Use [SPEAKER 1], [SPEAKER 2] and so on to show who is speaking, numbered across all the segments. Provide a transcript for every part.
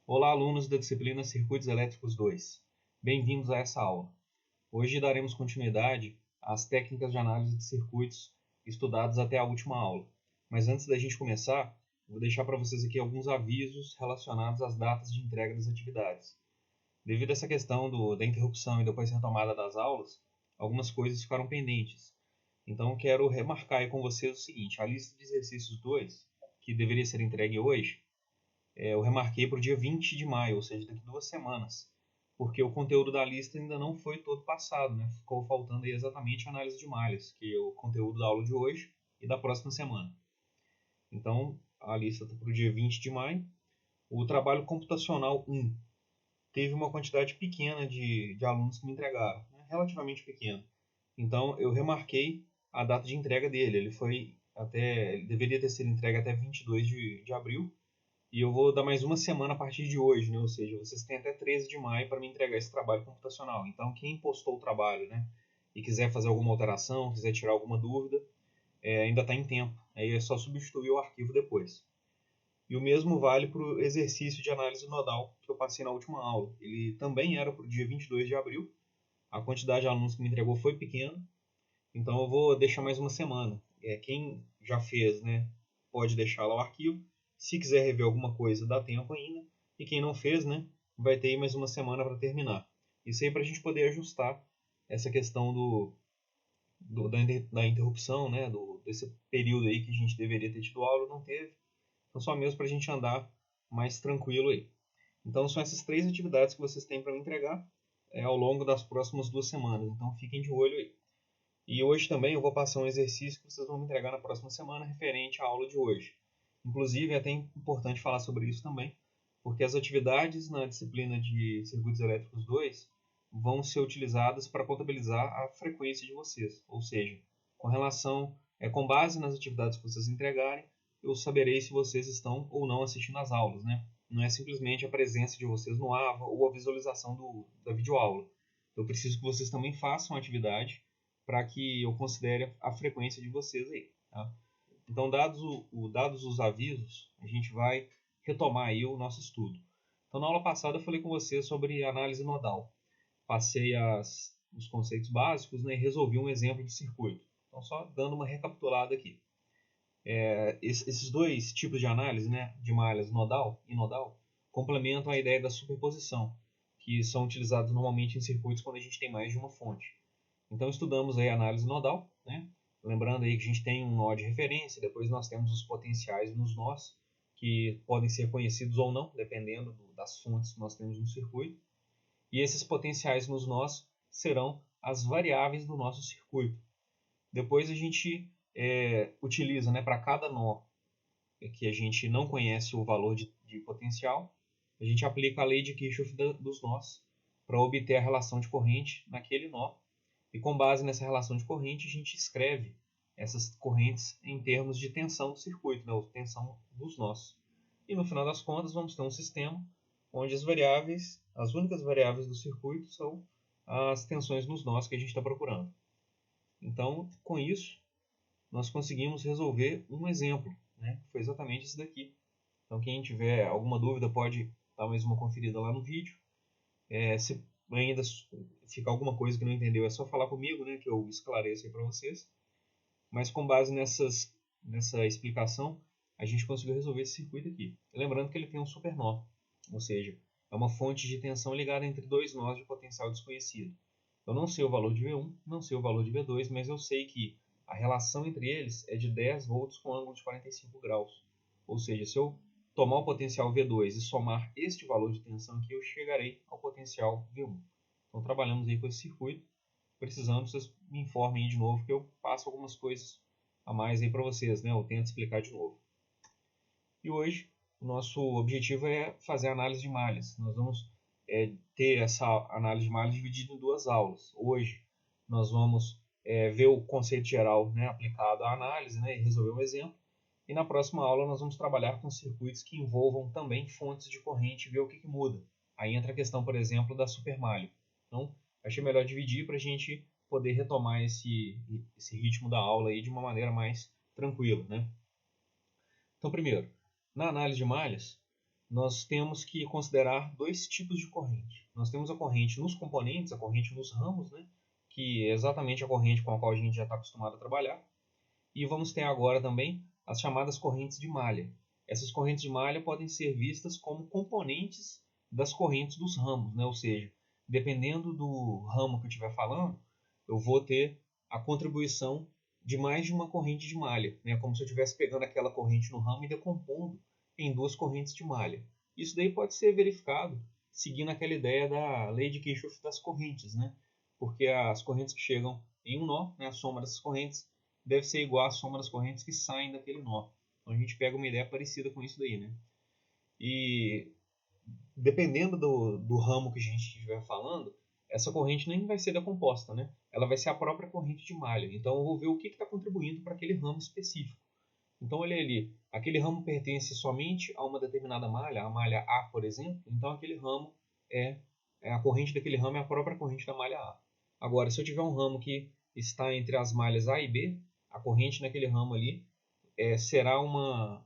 [SPEAKER 1] Olá, alunos da disciplina Circuitos Elétricos 2. Bem-vindos a essa aula. Hoje daremos continuidade às técnicas de análise de circuitos estudadas até a última aula. Mas antes da gente começar, vou deixar para vocês aqui alguns avisos relacionados às datas de entrega das atividades. Devido a essa questão da interrupção e depois retomada das aulas, algumas coisas ficaram pendentes. Então, quero remarcar aí com vocês o seguinte: a lista de exercícios 2, que deveria ser entregue hoje, eu remarquei para o dia 20 de maio, ou seja, daqui 2 semanas, porque o conteúdo da lista ainda não foi todo passado, né? Ficou faltando aí exatamente a análise de malhas, que é o conteúdo da aula de hoje e da próxima semana. Então, a lista está para o dia 20 de maio. O trabalho computacional 1 teve uma quantidade pequena de alunos que me entregaram, né? Relativamente pequena. Então, eu remarquei a data de entrega dele. Ele deveria ter sido entregue até 22 de abril, e eu vou dar mais uma semana a partir de hoje, né? Ou seja, vocês têm até 13 de maio para me entregar esse trabalho computacional. Então, quem postou o trabalho, né, e quiser fazer alguma alteração, quiser tirar alguma dúvida, ainda está em tempo. Aí é só substituir o arquivo depois. E o mesmo vale para o exercício de análise nodal que eu passei na última aula. Ele também era para o dia 22 de abril. A quantidade de alunos que me entregou foi pequena, então eu vou deixar mais uma semana. Quem já fez, né, pode deixar lá o arquivo. Se quiser rever alguma coisa, dá tempo ainda. E quem não fez, né, vai ter mais uma semana para terminar. Isso aí para a gente poder ajustar essa questão da interrupção, né, desse período aí que a gente deveria ter tido aula, não teve. Então só mesmo para a gente andar mais tranquilo aí. Então são essas 3 atividades que vocês têm para me entregar ao longo das próximas 2 semanas. Então fiquem de olho aí. E hoje também eu vou passar um exercício que vocês vão me entregar na próxima semana referente à aula de hoje. Inclusive, é até importante falar sobre isso também, porque as atividades na disciplina de Circuitos Elétricos 2 vão ser utilizadas para contabilizar a frequência de vocês. Ou seja, com base nas atividades que vocês entregarem, eu saberei se vocês estão ou não assistindo às aulas, né? Não é simplesmente a presença de vocês no AVA ou a visualização da videoaula. Eu preciso que vocês também façam a atividade para que eu considere a frequência de vocês aí. Tá? Então, dados os avisos, a gente vai retomar aí o nosso estudo. Então, na aula passada eu falei com vocês sobre análise nodal. Passei os conceitos básicos, né, e resolvi um exemplo de circuito. Então, só dando uma recapitulada aqui. Esses dois tipos de análise, né, de malhas nodal e nodal, complementam a ideia da superposição, que são utilizados normalmente em circuitos quando a gente tem mais de uma fonte. Então estudamos aí a análise nodal, né? Lembrando aí que a gente tem um nó de referência, depois nós temos os potenciais nos nós, que podem ser conhecidos ou não, dependendo das fontes que nós temos no circuito. E esses potenciais nos nós serão as variáveis do nosso circuito. Depois a gente utiliza, né, para cada nó que a gente não conhece o valor de potencial, a gente aplica a lei de Kirchhoff dos nós para obter a relação de corrente naquele nó. E com base nessa relação de corrente, a gente escreve essas correntes em termos de tensão do circuito, né, ou tensão dos nós. E no final das contas, vamos ter um sistema onde as únicas variáveis do circuito são as tensões nos nós que a gente está procurando. Então, com isso, nós conseguimos resolver um exemplo, né, que foi exatamente esse daqui. Então, quem tiver alguma dúvida pode dar mais uma conferida lá no vídeo. Se ainda ficar alguma coisa que não entendeu, é só falar comigo, né, que eu esclareço aí para vocês. Mas com base nessa explicação, a gente conseguiu resolver esse circuito aqui. Lembrando que ele tem um supernó, ou seja, é uma fonte de tensão ligada entre dois nós de potencial desconhecido. Eu não sei o valor de V1, não sei o valor de V2, mas eu sei que a relação entre eles é de 10 volts com ângulo de 45 graus. Ou seja, se eu tomar o potencial V2 e somar este valor de tensão aqui, eu chegarei ao potencial V1. Então trabalhamos aí com esse circuito. Precisando, vocês me informem aí de novo que eu passo algumas coisas a mais aí para vocês, né? Eu tento explicar de novo. E hoje o nosso objetivo é fazer a análise de malhas. Nós vamos ter essa análise de malhas dividida em 2 aulas. Hoje nós vamos ver o conceito geral, né, aplicado à análise, né, e resolver um exemplo. E na próxima aula nós vamos trabalhar com circuitos que envolvam também fontes de corrente e ver o que muda. Aí entra a questão, por exemplo, da supermalha. Então, achei melhor dividir para a gente poder retomar esse ritmo da aula aí de uma maneira mais tranquila, né? Então, primeiro, na análise de malhas, nós temos que considerar dois tipos de corrente. Nós temos a corrente nos componentes, a corrente nos ramos, né? Que é exatamente a corrente com a qual a gente já está acostumado a trabalhar. E vamos ter agora também as chamadas correntes de malha. Essas correntes de malha podem ser vistas como componentes das correntes dos ramos, né? Ou seja, dependendo do ramo que eu estiver falando, eu vou ter a contribuição de mais de uma corrente de malha, né? Como se eu estivesse pegando aquela corrente no ramo e decompondo em duas correntes de malha. Isso daí pode ser verificado seguindo aquela ideia da lei de Kirchhoff das correntes, né? Porque as correntes que chegam em um nó, né, a soma dessas correntes, deve ser igual à soma das correntes que saem daquele nó. Então a gente pega uma ideia parecida com isso daí, né? E dependendo do ramo que a gente estiver falando, essa corrente nem vai ser decomposta, né? Ela vai ser a própria corrente de malha. Então eu vou ver o que está contribuindo para aquele ramo específico. Então olha ali, aquele ramo pertence somente a uma determinada malha, a malha A, por exemplo. Então aquele ramo a corrente daquele ramo é a própria corrente da malha A. Agora, se eu tiver um ramo que está entre as malhas A e B, a corrente naquele ramo ali será uma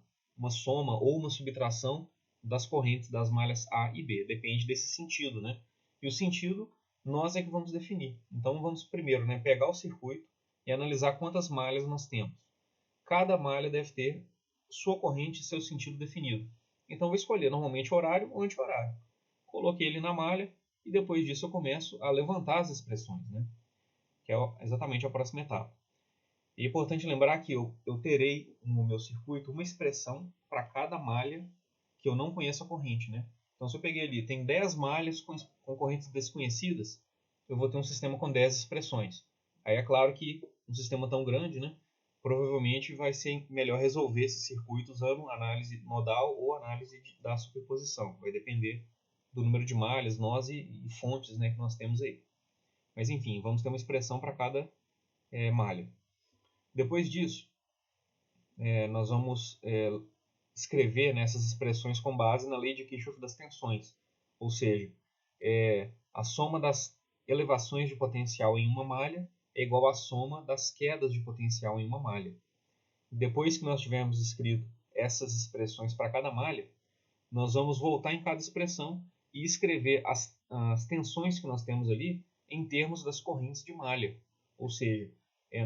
[SPEAKER 1] soma ou uma subtração das correntes das malhas A e B. Depende desse sentido, né? E o sentido nós é que vamos definir. Então vamos primeiro, né, pegar o circuito e analisar quantas malhas nós temos. Cada malha deve ter sua corrente e seu sentido definido. Então vou escolher normalmente horário ou anti-horário. Coloquei ele na malha e depois disso eu começo a levantar as expressões, né? Que é exatamente a próxima etapa. E é importante lembrar que eu terei no meu circuito uma expressão para cada malha que eu não conheço a corrente, né? Então, se eu peguei ali, tem 10 malhas com correntes desconhecidas, eu vou ter um sistema com 10 expressões. Aí é claro que um sistema tão grande, né? Provavelmente vai ser melhor resolver esse circuito usando análise nodal ou análise da superposição. Vai depender do número de malhas, nós e fontes, né, que nós temos aí. Mas enfim, vamos ter uma expressão para cada malha. Depois disso, nós vamos escrever, né, essas expressões com base na lei de Kirchhoff das tensões. Ou seja, a soma das elevações de potencial em uma malha é igual à soma das quedas de potencial em uma malha. Depois que nós tivermos escrito essas expressões para cada malha, nós vamos voltar em cada expressão e escrever as tensões que nós temos ali em termos das correntes de malha. Ou seja,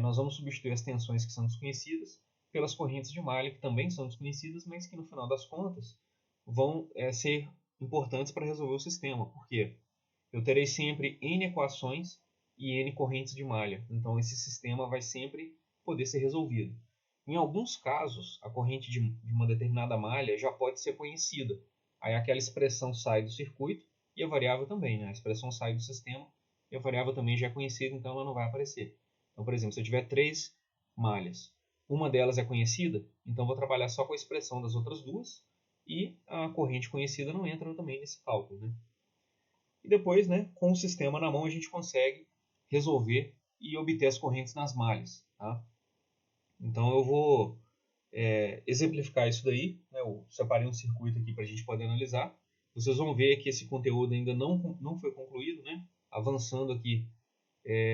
[SPEAKER 1] nós vamos substituir as tensões que são desconhecidas pelas correntes de malha que também são desconhecidas, mas que no final das contas vão ser importantes para resolver o sistema. Por quê? Eu terei sempre N equações e N correntes de malha. Então esse sistema vai sempre poder ser resolvido. Em alguns casos, a corrente de uma determinada malha já pode ser conhecida. Aí aquela expressão sai do circuito e a variável também, né? A expressão sai do sistema e a variável também já é conhecida, então ela não vai aparecer. Então, por exemplo, se eu tiver 3 malhas, uma delas é conhecida, então vou trabalhar só com a expressão das outras duas e a corrente conhecida não entra também nesse cálculo, né? E depois, né, com o sistema na mão, a gente consegue resolver e obter as correntes nas malhas, tá? Então eu vou exemplificar isso daí, né? Eu separei um circuito aqui para a gente poder analisar. Vocês vão ver que esse conteúdo ainda não foi concluído, né? Avançando aqui,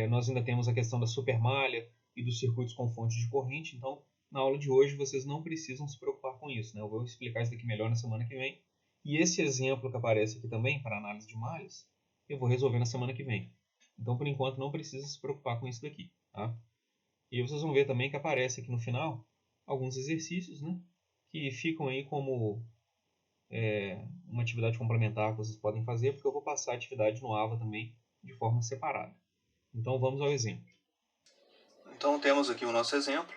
[SPEAKER 1] nós ainda temos a questão da supermalha e dos circuitos com fonte de corrente. Então, na aula de hoje, vocês não precisam se preocupar com isso, né? Eu vou explicar isso daqui melhor na semana que vem. E esse exemplo que aparece aqui também, para análise de malhas, eu vou resolver na semana que vem. Então, por enquanto, não precisa se preocupar com isso daqui, tá? E vocês vão ver também que aparece aqui no final alguns exercícios, né, que ficam aí como uma atividade complementar que vocês podem fazer, porque eu vou passar a atividade no AVA também de forma separada. Então vamos ao exemplo.
[SPEAKER 2] Então temos aqui o nosso exemplo.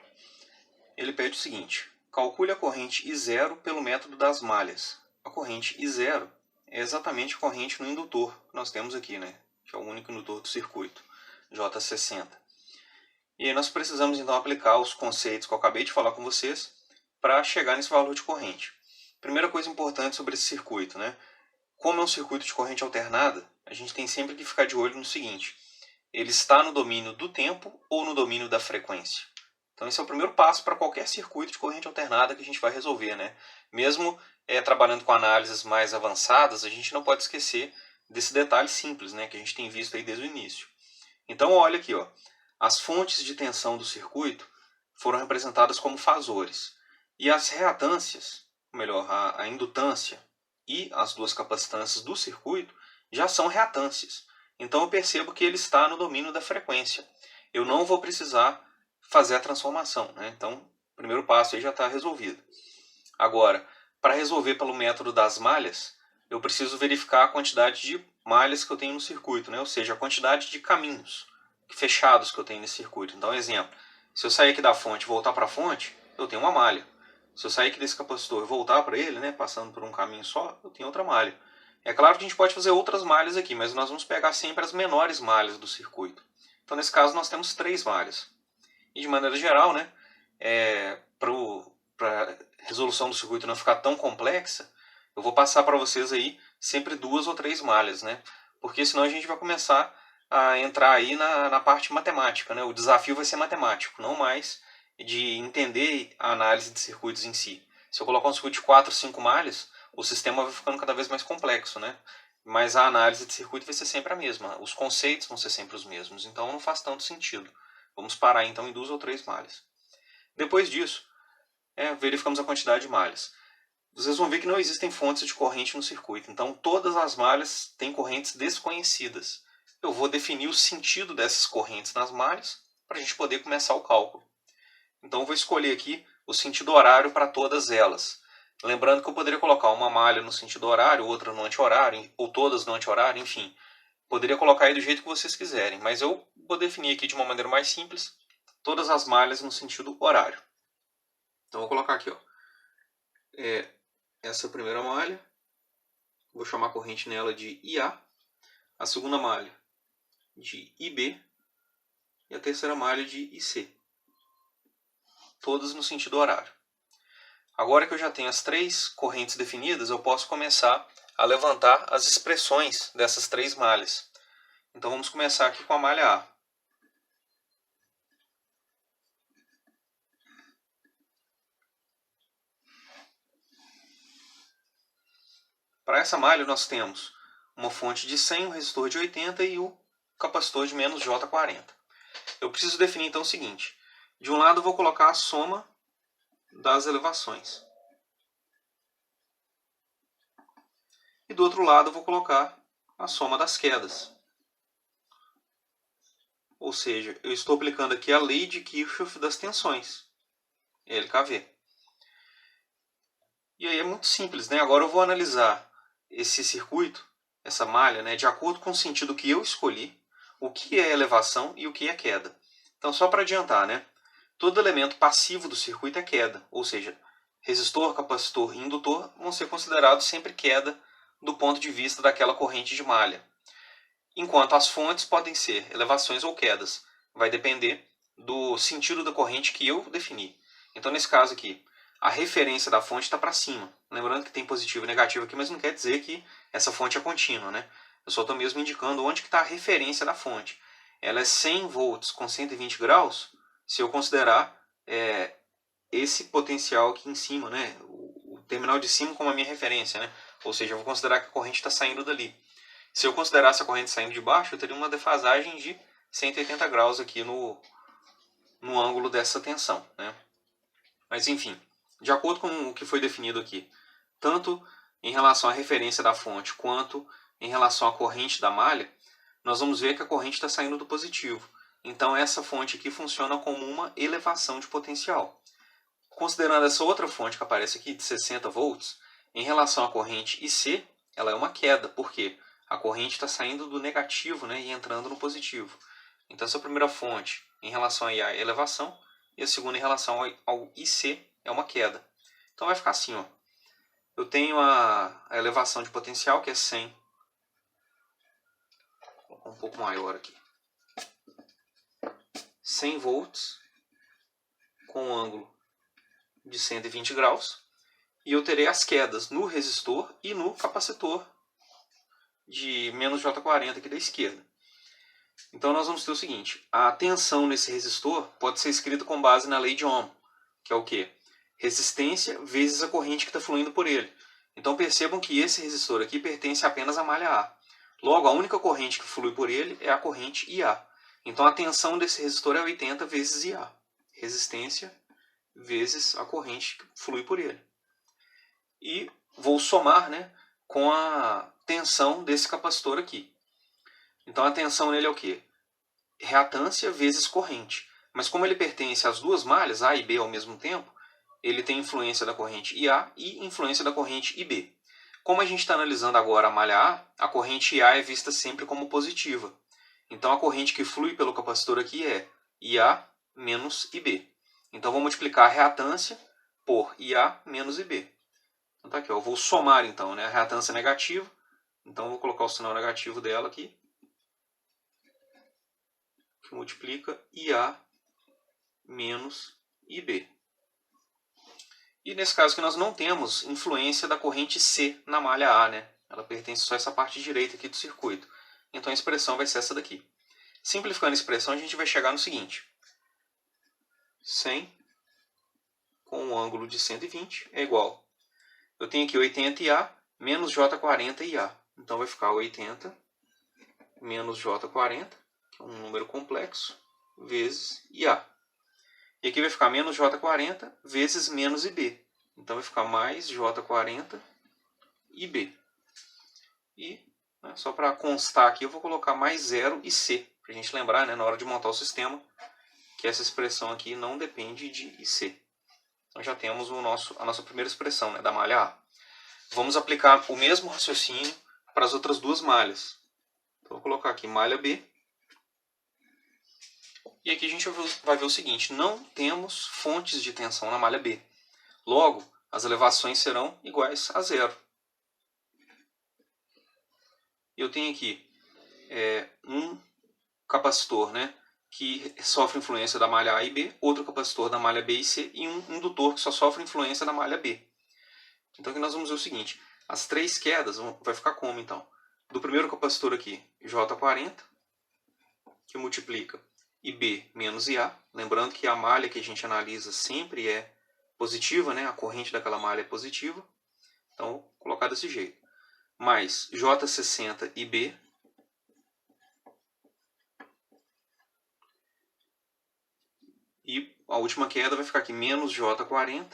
[SPEAKER 2] Ele pede o seguinte: calcule a corrente I0 pelo método das malhas. A corrente I0 é exatamente a corrente no indutor que nós temos aqui, né, que é o único indutor do circuito, J60. E aí nós precisamos então aplicar os conceitos que eu acabei de falar com vocês para chegar nesse valor de corrente. Primeira coisa importante sobre esse circuito, né? Como é um circuito de corrente alternada, a gente tem sempre que ficar de olho no seguinte: ele está no domínio do tempo ou no domínio da frequência. Então esse é o primeiro passo para qualquer circuito de corrente alternada que a gente vai resolver, né? Mesmo trabalhando com análises mais avançadas, a gente não pode esquecer desse detalhe simples, né, que a gente tem visto aí desde o início. Então olha aqui, ó, as fontes de tensão do circuito foram representadas como fasores. E as reatâncias, melhor, a indutância e as duas capacitâncias do circuito já são reatâncias. Então eu percebo que ele está no domínio da frequência. Eu não vou precisar fazer a transformação, né? Então o primeiro passo aí já está resolvido. Agora, para resolver pelo método das malhas, eu preciso verificar a quantidade de malhas que eu tenho no circuito, né? Ou seja, a quantidade de caminhos fechados que eu tenho nesse circuito. Então, exemplo, se eu sair aqui da fonte e voltar para a fonte, eu tenho uma malha. Se eu sair aqui desse capacitor e voltar para ele, né, passando por um caminho só, eu tenho outra malha. É claro que a gente pode fazer outras malhas aqui, mas nós vamos pegar sempre as menores malhas do circuito. Então, nesse caso, nós temos 3 malhas. E, de maneira geral, né, para a resolução do circuito não ficar tão complexa, eu vou passar para vocês aí sempre 2 ou 3 malhas, né? Porque senão a gente vai começar a entrar aí na parte matemática, né? O desafio vai ser matemático, não mais de entender a análise de circuitos em si. Se eu colocar um circuito de 4, 5 malhas, o sistema vai ficando cada vez mais complexo, né? Mas a análise de circuito vai ser sempre a mesma. Os conceitos vão ser sempre os mesmos. Então não faz tanto sentido. Vamos parar então em 2 ou 3 malhas. Depois disso, verificamos a quantidade de malhas. Vocês vão ver que não existem fontes de corrente no circuito. Então todas as malhas têm correntes desconhecidas. Eu vou definir o sentido dessas correntes nas malhas para a gente poder começar o cálculo. Então eu vou escolher aqui o sentido horário para todas elas. Lembrando que eu poderia colocar uma malha no sentido horário, outra no anti-horário, ou todas no anti-horário, enfim. Poderia colocar aí do jeito que vocês quiserem, mas eu vou definir aqui de uma maneira mais simples, todas as malhas no sentido horário. Então eu vou colocar aqui, ó, essa primeira malha, vou chamar a corrente nela de IA, a segunda malha de IB e a terceira malha de IC. Todas no sentido horário. Agora que eu já tenho as 3 correntes definidas, eu posso começar a levantar as expressões dessas 3 malhas. Então vamos começar aqui com a malha A. Para essa malha nós temos uma fonte de 100, um resistor de 80 e o capacitor de menos J40. Eu preciso definir então o seguinte. De um lado eu vou colocar a soma das elevações. E do outro lado eu vou colocar a soma das quedas. Ou seja, eu estou aplicando aqui a lei de Kirchhoff das tensões, LKV. E aí é muito simples, né? Agora eu vou analisar esse circuito, essa malha, né, de acordo com o sentido que eu escolhi, o que é elevação e o que é queda. Então, só para adiantar, né? Todo elemento passivo do circuito é queda, ou seja, resistor, capacitor e indutor vão ser considerados sempre queda do ponto de vista daquela corrente de malha. Enquanto as fontes podem ser elevações ou quedas. Vai depender do sentido da corrente que eu defini. Então, nesse caso aqui, a referência da fonte está para cima. Lembrando que tem positivo e negativo aqui, mas não quer dizer que essa fonte é contínua, né? Eu só estou mesmo indicando onde está a referência da fonte. Ela é 100 volts com 120 graus, se eu considerar esse potencial aqui em cima, né? O terminal de cima como a minha referência, né? Ou seja, eu vou considerar que a corrente está saindo dali. Se eu considerasse a corrente saindo de baixo, eu teria uma defasagem de 180 graus aqui no ângulo dessa tensão, né? Mas enfim, de acordo com o que foi definido aqui, tanto em relação à referência da fonte quanto em relação à corrente da malha, nós vamos ver que a corrente está saindo do positivo. Então essa fonte aqui funciona como uma elevação de potencial. Considerando essa outra fonte que aparece aqui, de 60 volts, em relação à corrente IC, ela é uma queda. Por quê? A corrente está saindo do negativo, né, e entrando no positivo. Então essa primeira fonte em relação a IA é elevação e a segunda em relação ao IC é uma queda. Então vai ficar assim, ó. Eu tenho a elevação de potencial, que é 100. Vou colocar um pouco maior aqui. 100 volts com um ângulo de 120 graus. E eu terei as quedas no resistor e no capacitor de menos J40 aqui da esquerda. Então nós vamos ter o seguinte, a tensão nesse resistor pode ser escrita com base na lei de Ohm, que é o quê? Resistência vezes a corrente que está fluindo por ele. Então percebam que esse resistor aqui pertence apenas à malha A. Logo, a única corrente que flui por ele é a corrente IA. Então a tensão desse resistor é 80 vezes IA. Resistência vezes a corrente que flui por ele. E vou somar, né, com a tensão desse capacitor aqui. Então a tensão nele é o quê? Reatância vezes corrente. Mas como ele pertence às duas malhas, A e B ao mesmo tempo, ele tem influência da corrente IA e influência da corrente IB. Como a gente está analisando agora a malha A, a corrente IA é vista sempre como positiva. Então a corrente que flui pelo capacitor aqui é IA menos IB. Então vou multiplicar a reatância por IA menos IB. Então tá aqui, ó, eu vou somar então, né, a reatância negativa. Então vou colocar o sinal negativo dela aqui, que multiplica IA menos IB. E nesse caso que nós não temos influência da corrente C na malha A, né? Ela pertence só a essa parte direita aqui do circuito. Então a expressão vai ser essa daqui. Simplificando a expressão, a gente vai chegar no seguinte. 100 com um ângulo de 120 é igual. Eu tenho aqui 80 IA menos J40 IA. Então vai ficar 80 menos J40, que é um número complexo, vezes IA. E aqui vai ficar menos J40 vezes menos IB. Então vai ficar mais J40 IB. E, né, só para constar aqui, eu vou colocar mais 0 e C. Para a gente lembrar, né, na hora de montar o sistema, que essa expressão aqui não depende de IC. Então já temos a nossa primeira expressão, né, da malha A. Vamos aplicar o mesmo raciocínio para as outras duas malhas. Então, vou colocar aqui malha B. E aqui a gente vai ver o seguinte, não temos fontes de tensão na malha B. Logo, as elevações serão iguais a zero. Eu tenho aqui um capacitor, né, que sofre influência da malha A e B, outro capacitor da malha B e C e um indutor que só sofre influência da malha B. Então aqui nós vamos ver o seguinte, as três quedas vai ficar como então? Do primeiro capacitor aqui, J40, que multiplica IB menos IA, lembrando que a malha que a gente analisa sempre é positiva, né? A corrente daquela malha é positiva, então vou colocar desse jeito. Mais J60 IB, e a última queda vai ficar aqui, menos J40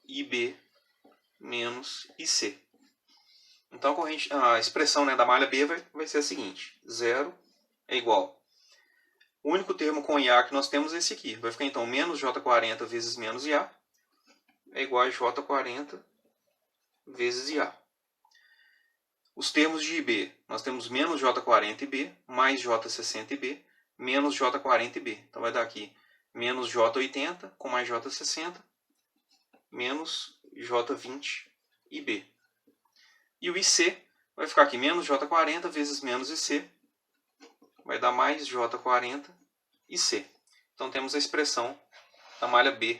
[SPEAKER 2] IB menos IC. Então a expressão, né, da malha B vai ser a seguinte, 0 é igual. O único termo com IA que nós temos é esse aqui. Vai ficar então menos J40 vezes menos IA é igual a J40 vezes IA. Os termos de IB, nós temos menos J40 IB mais J60 IB menos J40 IB. Então vai dar aqui menos J80 com mais J60 menos J20 IB. E o IC vai ficar aqui menos J40 vezes menos IC vai dar mais J40 e C. Então temos a expressão da malha B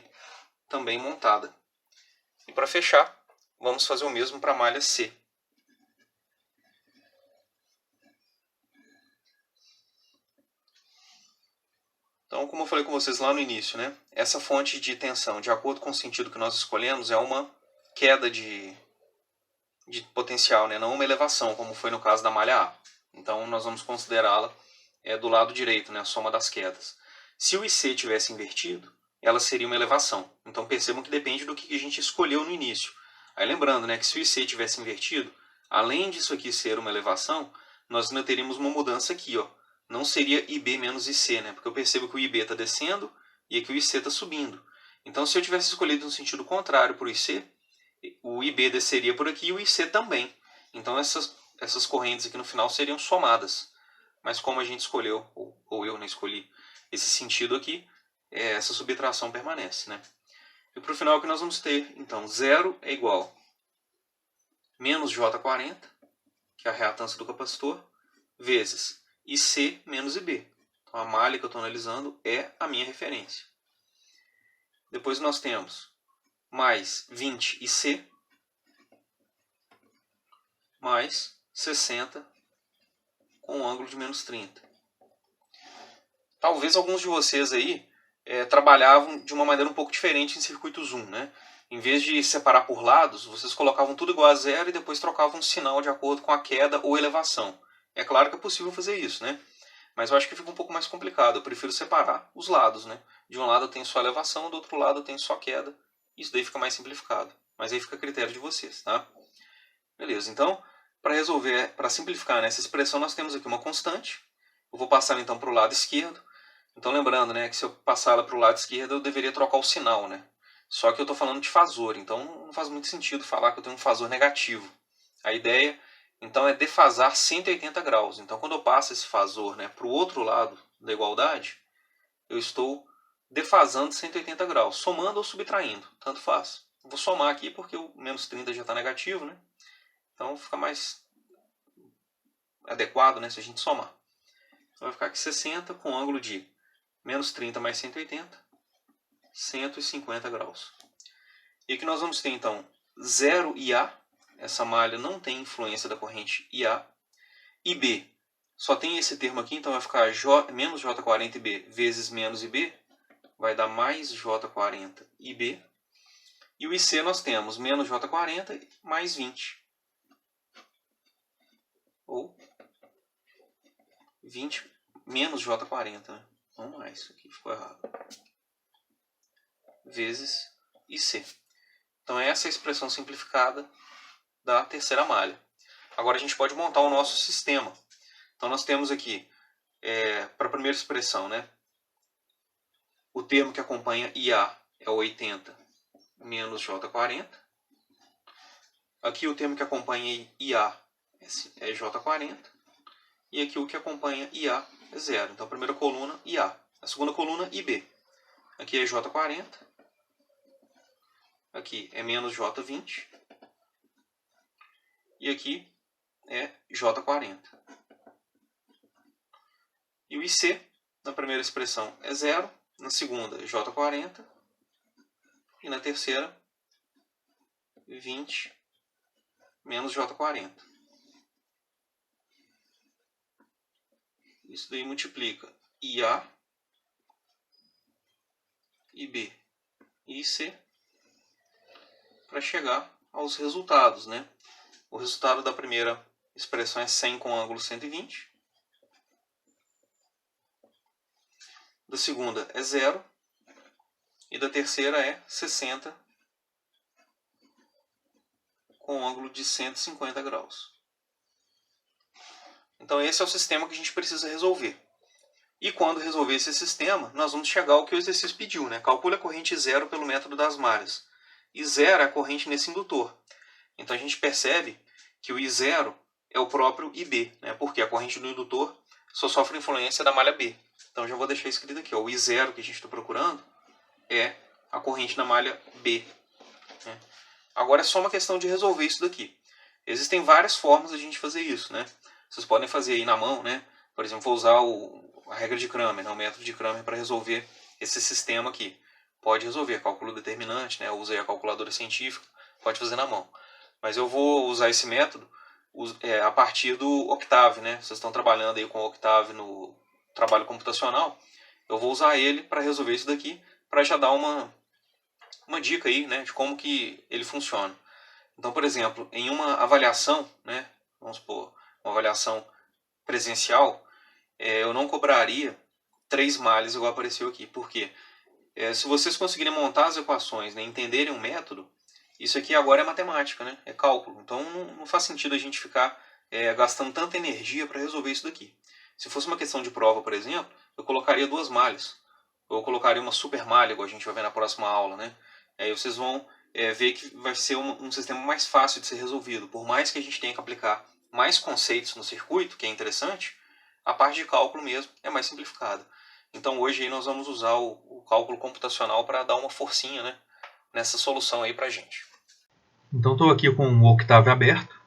[SPEAKER 2] também montada. E para fechar, vamos fazer o mesmo para a malha C. Então, como eu falei com vocês lá no início, né, essa fonte de tensão, de acordo com o sentido que nós escolhemos, é uma queda de potencial, né, não uma elevação, como foi no caso da malha A. Então nós vamos considerá-la do lado direito, né, a soma das quedas. Se o IC tivesse invertido, ela seria uma elevação. Então percebam que depende do que a gente escolheu no início. Aí lembrando, né, que se o IC tivesse invertido, além disso aqui ser uma elevação, nós ainda teríamos uma mudança aqui, ó. Não seria IB menos IC, né, porque eu percebo que o IB está descendo e aqui o IC está subindo. Então se eu tivesse escolhido no sentido contrário para o IC, o IB desceria por aqui e o IC também. Então essas correntes aqui no final seriam somadas. Mas como a gente escolheu, ou eu não escolhi, esse sentido aqui, essa subtração permanece, né? E para o final o que nós vamos ter? Então, 0 é igual a menos J40, que é a reatância do capacitor, vezes IC menos IB. Então, a malha que eu estou analisando é a minha referência. Depois nós temos mais 20 IC, mais 60 com um ângulo de menos 30. Talvez alguns de vocês aí trabalhavam de uma maneira um pouco diferente em circuito zoom, né? Em vez de separar por lados, vocês colocavam tudo igual a zero e depois trocavam um sinal de acordo com a queda ou elevação. É claro que é possível fazer isso, né? Mas eu acho que fica um pouco mais complicado. Eu prefiro separar os lados, né? De um lado eu tenho só elevação, do outro lado eu tenho só queda. Isso daí fica mais simplificado. mas aí fica a critério de vocês, tá? Beleza, então, para resolver, para simplificar nessa expressão, nós temos aqui uma constante. Eu vou passar então para o lado esquerdo. Então, lembrando, né, que se eu passar ela para o lado esquerdo, eu deveria trocar o sinal, né? Só que eu estou falando de fasor, então não faz muito sentido falar que eu tenho um fasor negativo. A ideia, então, é defasar 180 graus. Então, quando eu passo esse fasor, né, para o outro lado da igualdade, eu estou defasando 180 graus, somando ou subtraindo, tanto faz. Vou somar aqui porque o menos 30 já está negativo, né? Então fica mais adequado, né, se a gente somar. Então vai ficar aqui 60 com ângulo de menos 30 mais 180, 150 graus. E aqui nós vamos ter então 0 IA, essa malha não tem influência da corrente IA, e B, só tem esse termo aqui, então vai ficar menos J40 IB vezes menos IB, vai dar mais J40 IB. E o IC nós temos menos J40 mais 20. Ou 20 menos J40, né? Não mais, isso aqui ficou errado. Vezes IC. Então essa é a expressão simplificada da terceira malha. Agora a gente pode montar o nosso sistema. Então nós temos aqui, para a primeira expressão, né, o termo que acompanha IA é 80 menos J40. Aqui o termo que acompanha IA é J40. E aqui o que acompanha IA é 0. Então a primeira coluna, IA. A segunda coluna, IB. Aqui é J40. Aqui é menos J20. E aqui é J40. E o IC, na primeira expressão, é 0. Na segunda, J40. E na terceira, 20 menos J40. Isso daí multiplica IA, IB e IC para chegar aos resultados, né? O resultado da primeira expressão é 100 com ângulo 120. Da segunda é 0. E da terceira é 60 com ângulo de 150 graus. Então esse é o sistema que a gente precisa resolver. E quando resolver esse sistema, nós vamos chegar ao que o exercício pediu, né? Calcule a corrente 0 pelo método das malhas. E 0 é a corrente nesse indutor. Então a gente percebe que o I0 é o próprio IB, né? Porque a corrente do indutor só sofre influência da malha B. Então já vou deixar escrito aqui, ó, o I0 que a gente está procurando é a corrente na malha B. Né? Agora é só uma questão de resolver isso daqui. Existem várias formas de a gente fazer isso, né? Vocês podem fazer aí na mão, né? Por exemplo, vou usar a regra de Cramer, né? O método de Cramer para resolver esse sistema aqui. Pode resolver cálculo determinante, né? Eu usei a calculadora científica, pode fazer na mão. Mas eu vou usar esse método a partir do Octave, né? Vocês estão trabalhando aí com o Octave no trabalho computacional. Eu vou usar ele para resolver isso daqui, para já dar uma dica aí, né, de como que ele funciona. Então, por exemplo, em uma avaliação, né, vamos supor, uma avaliação presencial, eu não cobraria 3 malhas igual apareceu aqui. Por quê? Se vocês conseguirem montar as equações, né, entenderem o método, isso aqui agora é matemática, né, é cálculo. Então não faz sentido a gente ficar gastando tanta energia para resolver isso daqui. Se fosse uma questão de prova, por exemplo, eu colocaria 2 malhas. Ou eu colocaria uma super malha, igual a gente vai ver na próxima aula, né? Aí vocês vão ver que vai ser um sistema mais fácil de ser resolvido. Por mais que a gente tenha que aplicar mais conceitos no circuito, que é interessante, a parte de cálculo mesmo é mais simplificada. Então hoje aí nós vamos usar o cálculo computacional para dar uma forcinha, né, nessa solução aí para a gente.
[SPEAKER 1] Então estou aqui com o Octave aberto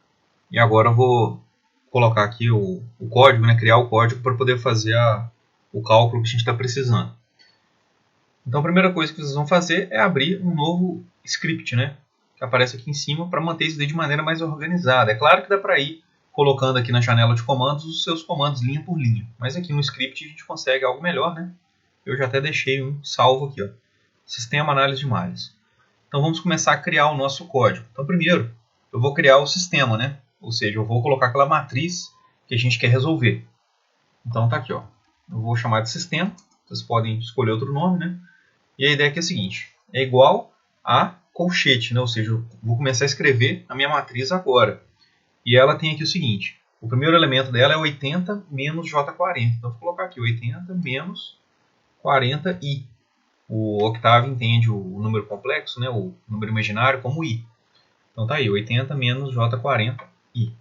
[SPEAKER 1] e agora eu vou colocar aqui o código, né, criar o código para poder fazer o cálculo que a gente está precisando. Então a primeira coisa que vocês vão fazer é abrir um novo script, né, que aparece aqui em cima, para manter isso daí de maneira mais organizada. É claro que dá para ir colocando aqui na janela de comandos os seus comandos linha por linha, mas aqui no script a gente consegue algo melhor, né? Eu já até deixei um salvo aqui, ó, Sistema Análise de Malhas. Então vamos começar a criar o nosso código. Então primeiro eu vou criar o sistema, né? Ou seja, eu vou colocar aquela matriz que a gente quer resolver. Então tá aqui, ó. Eu vou chamar de sistema. Vocês podem escolher outro nome, né? E a ideia aqui é a seguinte: é igual a colchete, né? Ou seja, eu vou começar a escrever a minha matriz agora. E ela tem aqui o seguinte, o primeiro elemento dela é 80 menos J40. Então, eu vou colocar aqui 80 menos 40i. O Octave entende o número complexo, né? O número imaginário, como i. Então, tá aí, 80 menos J40i.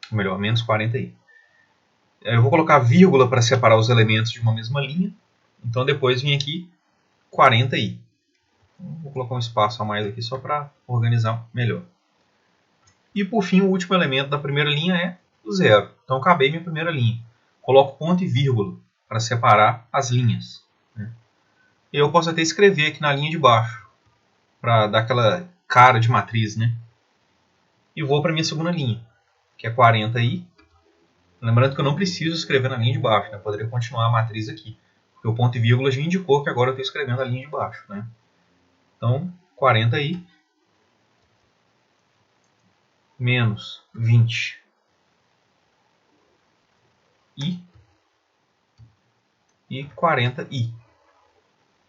[SPEAKER 1] Ou melhor, menos 40i. Eu vou colocar vírgula para separar os elementos de uma mesma linha. Então, depois vem aqui 40i. Vou colocar um espaço a mais aqui só para organizar melhor. E por fim, o último elemento da primeira linha é o zero. Então, acabei minha primeira linha. Coloco ponto e vírgula para separar as linhas. E eu posso até escrever aqui na linha de baixo, para dar aquela cara de matriz, né? E vou para a minha segunda linha, que é 40i. Lembrando que eu não preciso escrever na linha de baixo, né? Eu poderia continuar a matriz aqui. Porque o ponto e vírgula já indicou que agora eu estou escrevendo a linha de baixo, né? Então, 40i menos 20i e 40i.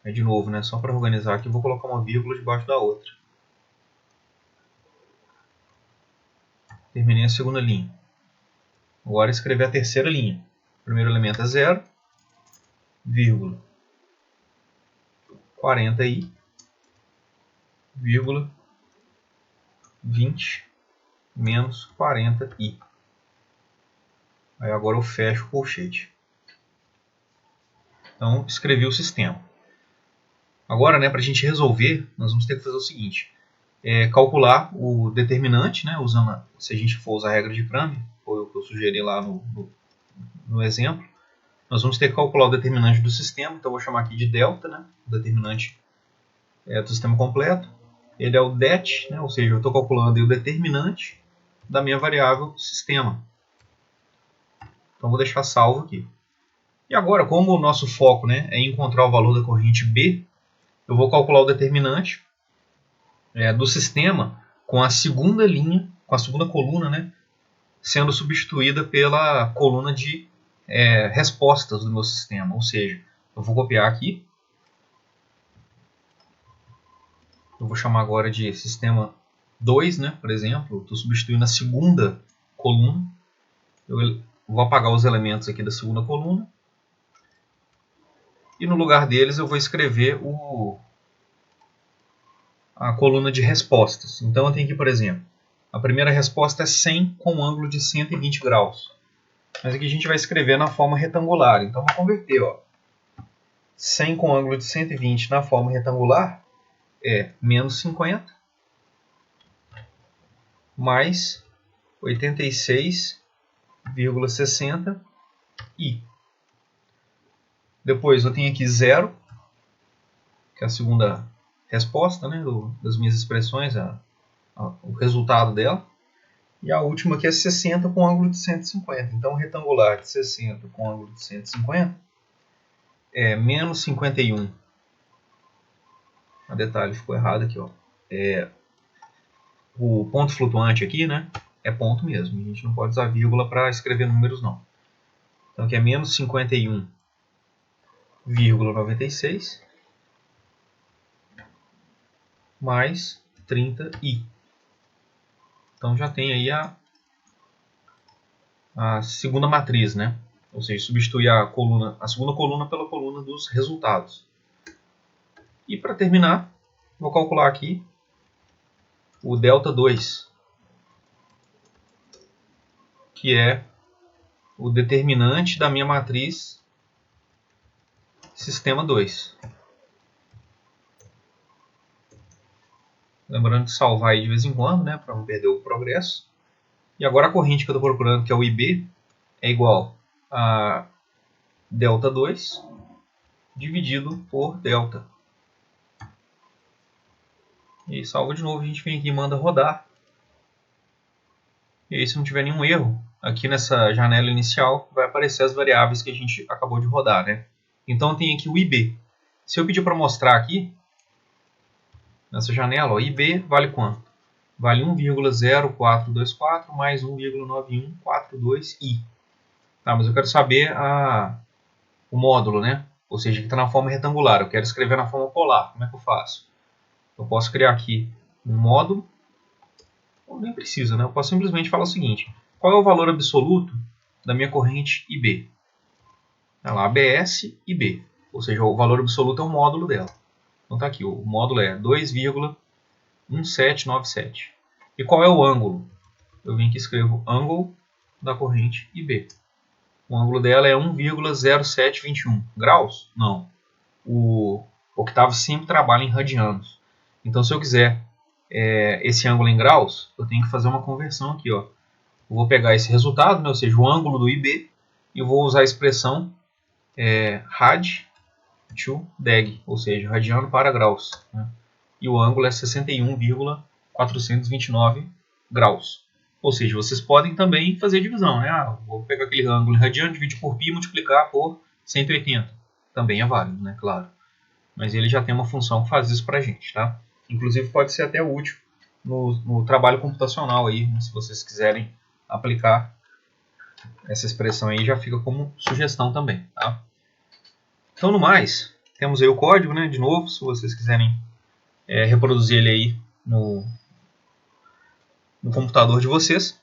[SPEAKER 1] De novo, né? Só para organizar aqui, eu vou colocar uma vírgula debaixo da outra. Terminei a segunda linha. Agora escrever a terceira linha. O primeiro elemento é 0, vírgula 40i, vírgula 20 menos 40i. Aí agora eu fecho o colchete. Então, escrevi o sistema. Agora, né, para a gente resolver, nós vamos ter que fazer o seguinte. Calcular o determinante, né, usando, se a gente for usar a regra de Cramer, foi o que eu sugeri lá no exemplo. Nós vamos ter que calcular o determinante do sistema. Então, eu vou chamar aqui de delta, né, o determinante do sistema completo. Ele é o det, né, ou seja, eu estou calculando o determinante da minha variável sistema. Então, vou deixar salvo aqui. E agora, como o nosso foco, né, é encontrar o valor da corrente B, eu vou calcular o determinante do sistema com a segunda linha, com a segunda coluna, né, sendo substituída pela coluna de respostas do meu sistema. Ou seja, eu vou copiar aqui. Eu vou chamar agora de sistema 2, né, por exemplo. Estou substituindo a segunda coluna. Eu vou apagar os elementos aqui da segunda coluna. E no lugar deles eu vou escrever a coluna de respostas. Então eu tenho aqui, por exemplo, a primeira resposta é 100 com ângulo de 120 graus. Mas aqui a gente vai escrever na forma retangular. Então vou converter. 100 com ângulo de 120 na forma retangular é menos 50 mais 86,60 i. Depois eu tenho aqui 0, que é a segunda resposta, né, das minhas expressões, o resultado dela. E a última aqui é 60 com ângulo de 150. Então, retangular de 60 com ângulo de 150 é menos 51. Detalhe, ficou errado aqui. O ponto flutuante aqui, né, é ponto mesmo. A gente não pode usar vírgula para escrever números, não. Então, aqui é menos 51,96 mais 30i. Então já tem aí a segunda matriz, né? Ou seja, substituir a segunda coluna pela coluna dos resultados. E para terminar, vou calcular aqui o delta 2, que é o determinante da minha matriz sistema 2. Lembrando de salvar aí de vez em quando, né, para não perder o progresso. E agora a corrente que eu estou procurando, que é o IB, é igual a delta 2 dividido por delta. E salva de novo, a gente vem aqui e manda rodar. E aí, se não tiver nenhum erro, aqui nessa janela inicial vai aparecer as variáveis que a gente acabou de rodar, né? Então tem aqui o IB. Se eu pedir para mostrar aqui, nessa janela, IB vale quanto? Vale 1,0424 mais 1,9142i. Tá, mas eu quero saber o módulo, né? Ou seja, que está na forma retangular. Eu quero escrever na forma polar. Como é que eu faço? Eu posso criar aqui um módulo, ou nem precisa, né? Eu posso simplesmente falar o seguinte: qual é o valor absoluto da minha corrente IB? Tá lá, ABS e B, ou seja, o valor absoluto é o módulo dela. Então tá aqui, o módulo é 2,1797. E qual é o ângulo? Eu venho aqui e escrevo ângulo da corrente IB. O ângulo dela é 1,0721 graus? Não. O octavo sempre trabalha em radianos. Então, se eu quiser esse ângulo em graus, eu tenho que fazer uma conversão aqui. Ó. Eu vou pegar esse resultado, né, ou seja, o ângulo do IB, e vou usar a expressão rad to deg, ou seja, radiano para graus. Né? E o ângulo é 61,429 graus. Ou seja, vocês podem também fazer divisão. Né? Vou pegar aquele ângulo em radiano, dividir por π e multiplicar por 180. Também é válido, né? Claro. Mas ele já tem uma função que faz isso para a gente. Tá? Inclusive pode ser até útil no trabalho computacional, aí, né? Se vocês quiserem aplicar essa expressão aí, já fica como sugestão também. Tá? Então, no mais, temos aí o código, né? De novo, se vocês quiserem reproduzir ele aí no computador de vocês.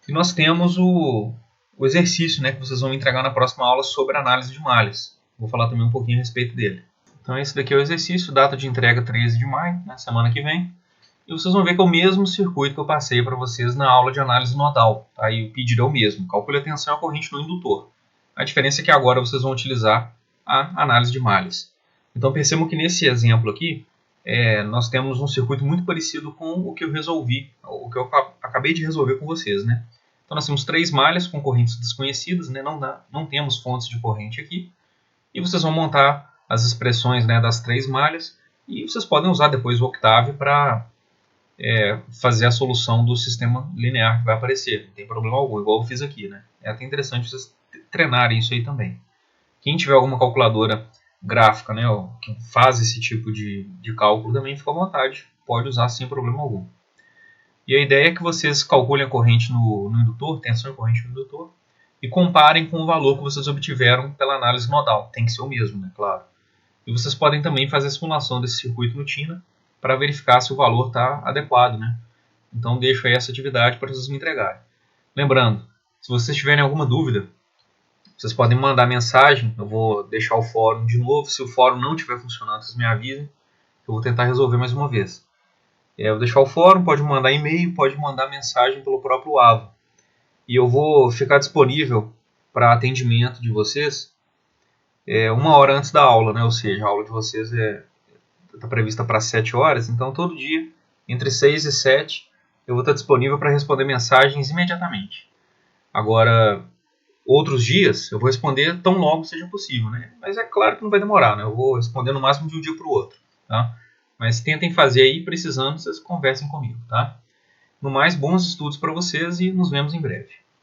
[SPEAKER 1] E nós temos o exercício, né, que vocês vão me entregar na próxima aula sobre análise de malhas. Vou falar também um pouquinho a respeito dele. Então esse daqui é o exercício, data de entrega 13 de maio, né, semana que vem. E vocês vão ver que é o mesmo circuito que eu passei para vocês na aula de análise nodal. Tá? E o pedido é o mesmo, calcule a tensão e a corrente no indutor. A diferença é que agora vocês vão utilizar a análise de malhas. Então percebam que nesse exemplo aqui, nós temos um circuito muito parecido com o que eu resolvi, o que eu acabei de resolver com vocês, né? Então nós temos 3 malhas com correntes desconhecidas, né? Não temos fontes de corrente aqui. E vocês vão montar as expressões, né, das 3 malhas e vocês podem usar depois o Octave para fazer a solução do sistema linear que vai aparecer. Não tem problema algum, igual eu fiz aqui, né? É até interessante vocês treinarem isso aí também. Quem tiver alguma calculadora gráfica, né, que faz esse tipo de cálculo, também fica à vontade, pode usar sem problema algum. E a ideia é que vocês calculem a corrente no indutor, tensão e corrente no indutor, e comparem com o valor que vocês obtiveram pela análise nodal. Tem que ser o mesmo, né, claro. E vocês podem também fazer a simulação desse circuito no TINA para verificar se o valor está adequado, né? Então deixo aí essa atividade para vocês me entregarem. Lembrando, se vocês tiverem alguma dúvida, vocês podem mandar mensagem, eu vou deixar o fórum de novo. Se o fórum não estiver funcionando, vocês me avisem. Eu vou tentar resolver mais uma vez. Eu vou deixar o fórum, pode mandar e-mail, pode mandar mensagem pelo próprio AVA. E eu vou ficar disponível para atendimento de vocês 1 hora antes da aula, né? Ou seja, a aula de vocês está prevista para 7 horas, então todo dia, entre 6 e 7, eu vou estar disponível para responder mensagens imediatamente. Agora, outros dias eu vou responder tão logo seja possível, né? Mas é claro que não vai demorar, né? Eu vou responder no máximo de um dia para o outro, tá? Mas tentem fazer aí, precisando, vocês conversem comigo, tá? No mais, bons estudos para vocês e nos vemos em breve.